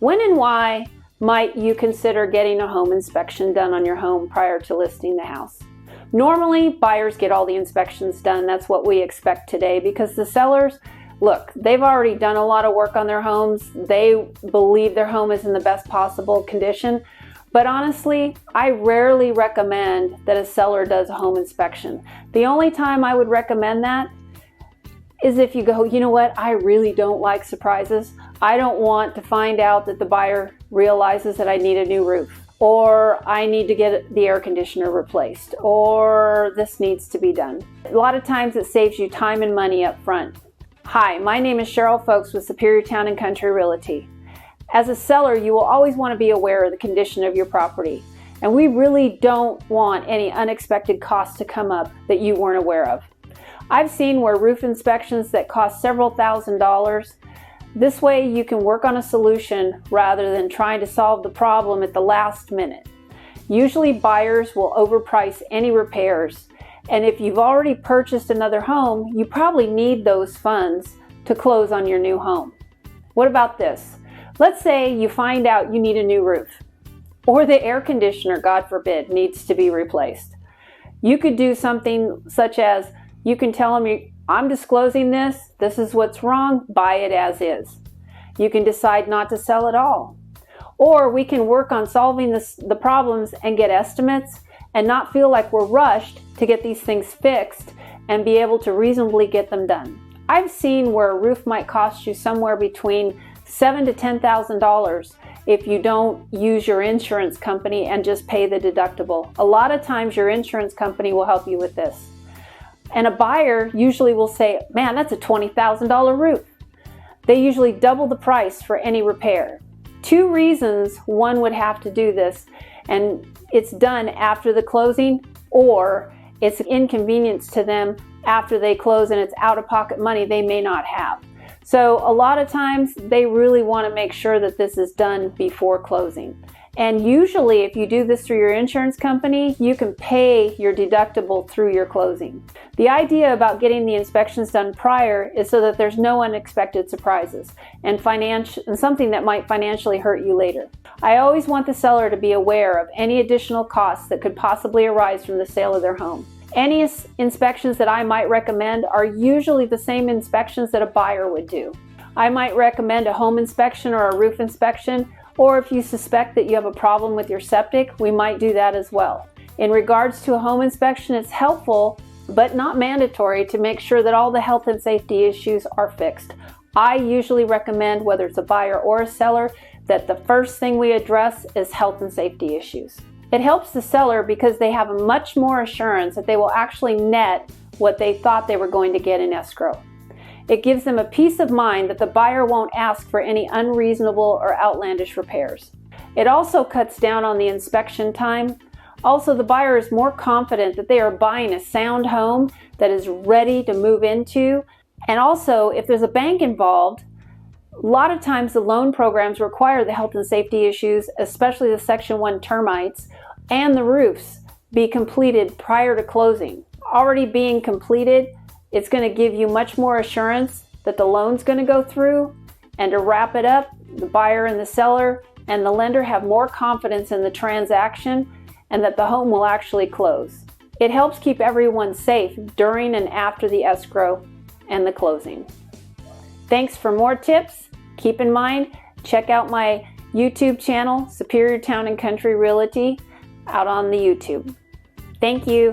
When and why might you consider getting a home inspection done on your home prior to listing the house? Normally, buyers get all the inspections done. That's what we expect today because the sellers, look, they've already done a lot of work on their homes. They believe their home is in the best possible condition. But honestly, I rarely recommend that a seller does a home inspection. The only time I would recommend that is if you go, you know what, I really don't like surprises. I don't want to find out that the buyer realizes that I need a new roof, or I need to get the air conditioner replaced, or this needs to be done. A lot of times it saves you time and money up front. Hi, my name is Cheryl Folks with Superior Town and Country Realty. As a seller, you will always want to be aware of the condition of your property, and we really don't want any unexpected costs to come up that you weren't aware of. I've seen where roof inspections that cost several $1,000s. This way you can work on a solution rather than trying to solve the problem at the last minute. Usually buyers will overprice any repairs, and if you've already purchased another home, you probably need those funds to close on your new home. What about this? Let's say you find out you need a new roof, or the air conditioner, God forbid, needs to be replaced. You could do something such as, you can tell them, I'm disclosing this is what's wrong, buy it as is. You can decide not to sell at all. Or we can work on solving the problems and get estimates and not feel like we're rushed to get these things fixed and be able to reasonably get them done. I've seen where a roof might cost you somewhere between $7,000 to $10,000 if you don't use your insurance company and just pay the deductible. A lot of times your insurance company will help you with this. And a buyer usually will say, man, that's a $20,000 roof. They usually double the price for any repair. Two reasons one would have to do this, and it's done after the closing, or it's an inconvenience to them after they close and it's out-of-pocket money they may not have. So a lot of times they really want to make sure that this is done before closing. And usually if you do this through your insurance company, you can pay your deductible through your closing. The idea about getting the inspections done prior is so that there's no unexpected surprises and something that might financially hurt you later. I always want the seller to be aware of any additional costs that could possibly arise from the sale of their home. Any inspections that I might recommend are usually the same inspections that a buyer would do. I might recommend a home inspection or a roof inspection, or if you suspect that you have a problem with your septic, we might do that as well. In regards to a home inspection, it's helpful but not mandatory to make sure that all the health and safety issues are fixed. I usually recommend, whether it's a buyer or a seller, that the first thing we address is health and safety issues. It helps the seller because they have much more assurance that they will actually net what they thought they were going to get in escrow. It gives them a peace of mind that the buyer won't ask for any unreasonable or outlandish repairs. It also cuts down on the inspection time. Also, the buyer is more confident that they are buying a sound home that is ready to move into. And also, if there's a bank involved, a lot of times the loan programs require the health and safety issues, especially the Section 1 termites, and the roofs be completed prior to closing. Already being completed, it's going to give you much more assurance that the loan's going to go through. And to wrap it up, the buyer and the seller and the lender have more confidence in the transaction and that the home will actually close. It helps keep everyone safe during and after the escrow and the closing. Thanks. For more tips, keep in mind, check out my YouTube channel, Superior Town and Country Realty, out on the YouTube. Thank you.